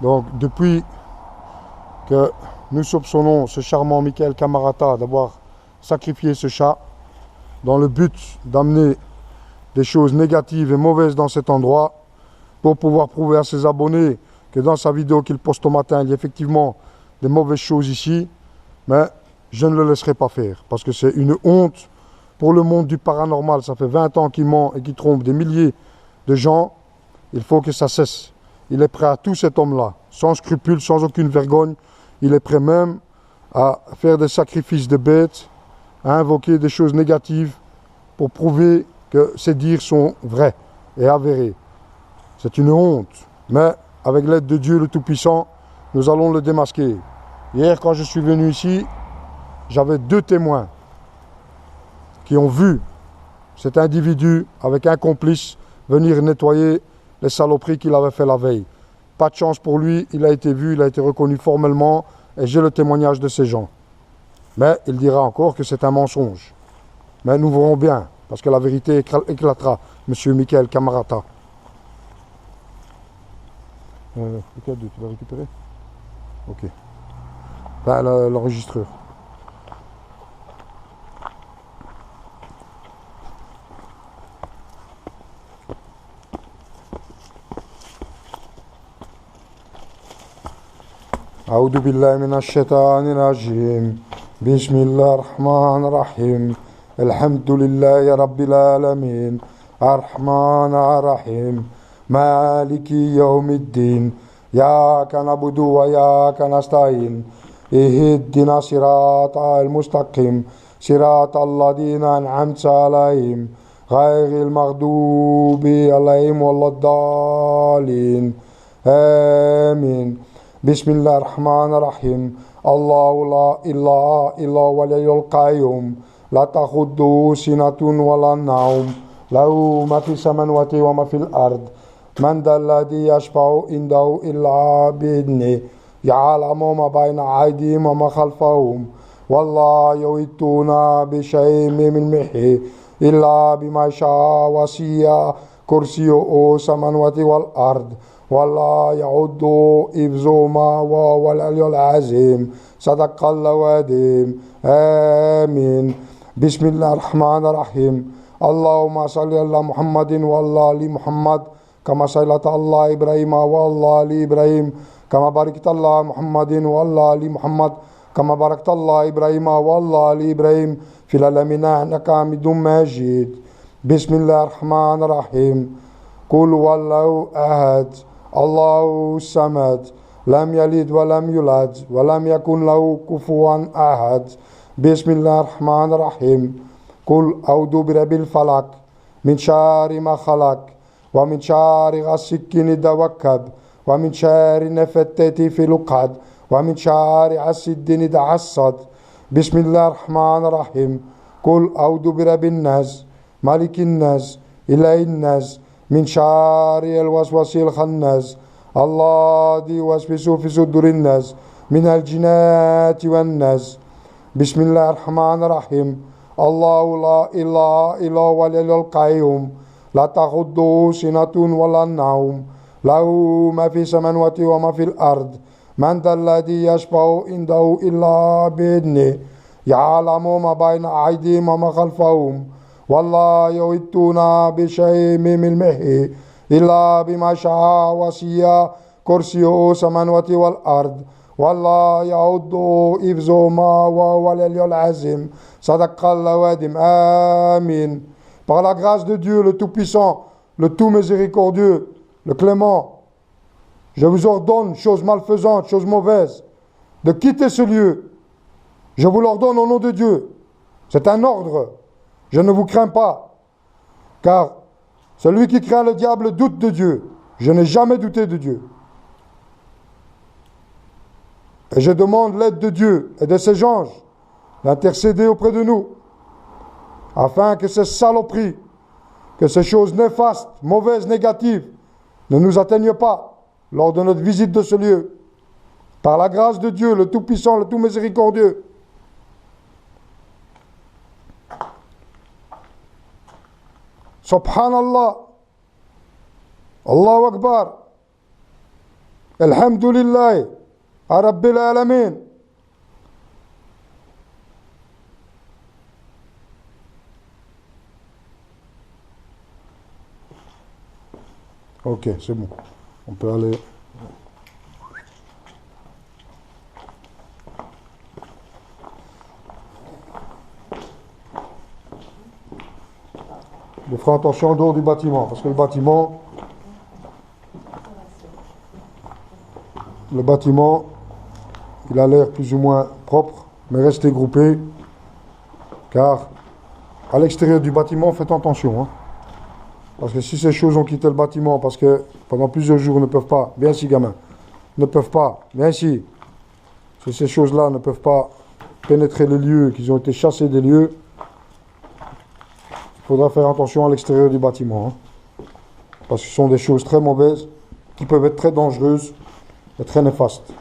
Donc, depuis que nous soupçonnons ce charmant Michael Camarata d'avoir sacrifié ce chat dans le but d'amener des choses négatives et mauvaises dans cet endroit pour pouvoir prouver à ses abonnés que dans sa vidéo qu'il poste au matin, il y a effectivement des mauvaises choses ici, mais je ne le laisserai pas faire parce que c'est une honte pour le monde du paranormal. Ça fait 20 ans qu'il ment et qu'il trompe des milliers de gens. Il faut que ça cesse. Il est prêt à tout, cet homme-là, sans scrupule, sans aucune vergogne. Il est prêt même à faire des sacrifices de bêtes, à invoquer des choses négatives pour prouver que ses dires sont vrais et avérés. C'est une honte, mais avec l'aide de Dieu le Tout-Puissant, nous allons le démasquer. Hier, quand je suis venu ici, j'avais 2 témoins qui ont vu cet individu avec un complice venir nettoyer les saloperies qu'il avait fait la veille. Pas de chance pour lui, il a été vu, il a été reconnu formellement et j'ai le témoignage de ces gens. Mais il dira encore que c'est un mensonge. Mais nous verrons bien, parce que la vérité éclatera, monsieur Michael Camarata. Le cadeau, tu l'as récupéré? Ok. Ben, l'enregistreur. أعوذ بالله من الشيطان الرجيم بسم الله الرحمن الرحيم الحمد لله رب العالمين الرحمن الرحيم مالك يوم الدين إياك نعبد وإياك نستعين اهدنا الصراط المستقيم صراط الذين أنعمت عليهم غير المغضوب عليهم ولا الضالين آمين بسم الله الرحمن الرحيم الله لا إله إلا هو الحي القيوم لا تأخذه سنة ولا نوم له ما في السماوات وما في الأرض من ذا الذي يشفع عنده إلا بإذنه يعلم ما بين أيديهم وما خلفهم والله يحيطون بشيء من علمه إلا بما شاء وسع كرسيه السماوات والأرض ولا يعد حفظهما وهو العلي العظيم صدق الله العظيم آمين بسم الله الرحمن الرحيم اللهم صل على محمد وعلى آل محمد كما صليت على إبراهيم وعلى آل إبراهيم كما باركت على محمد وعلى آل محمد كما باركت على إبراهيم وعلى آل إبراهيم في العالمين إنك حميد مجيد بسم الله الرحمن الرحيم قل هو الله أحد الله الصمد لم يلد ولم يولد ولم يكن له كفوا أحد بسم الله الرحمن الرحيم قل أعوذ برب الفلق من شر ما خلق ومن شر غاسق إذا وقب ومن شر النفاثات في العقد ومن شر حاسد إذا حسد بسم الله الرحمن الرحيم قل أعوذ برب الناس ملك الناس إله الناس من شر الوسواس الخناس الذي يوسوس في صدور الناس من الجنات والناس بسم الله الرحمن الرحيم الله لا إله إلا هو الحي القيوم لا تأخذه سنة ولا نوم له ما في السماوات وما في الأرض من ذا الذي يشفع عنده إلا بإذنه يعلم ما بين أيديهم وما خلفهم والله يحيطون بشيء من علمه إلا بما شاء وسع كرسيه السماوات والأرض والله يعد حفظهما وهو العلي العظيم صدق الله العظيم آمين. Par la grâce de Dieu, le Tout-Puissant, le Tout Miséricordieux, le Clément, je vous ordonne, choses malfaisantes, choses mauvaises, de quitter ce lieu. Je vous l'ordonne au nom de Dieu. C'est un ordre. Je ne vous crains pas, car celui qui craint le diable doute de Dieu. Je n'ai jamais douté de Dieu. Et je demande l'aide de Dieu et de ses anges d'intercéder auprès de nous, afin que ces saloperies, que ces choses néfastes, mauvaises, négatives, ne nous atteignent pas lors de notre visite de ce lieu. Par la grâce de Dieu, le Tout-Puissant, le Tout Miséricordieux. Subhanallah, Allahu Akbar, Alhamdulillah. Rabbil alamin. Ok, c'est bon. On peut aller. Vous ferez attention en dehors du bâtiment, parce que le bâtiment, il a l'air plus ou moins propre, mais restez groupés, car à l'extérieur du bâtiment, faites attention. Hein. Parce que si ces choses ont quitté le bâtiment, parce que pendant plusieurs jours ne peuvent pas, bien ici gamin, ne peuvent pas, bien ici, si ces choses-là ne peuvent pas pénétrer les lieux, qu'ils ont été chassés des lieux, il faudra faire attention à l'extérieur du bâtiment. Hein. Parce que ce sont des choses très mauvaises, qui peuvent être très dangereuses et très néfastes.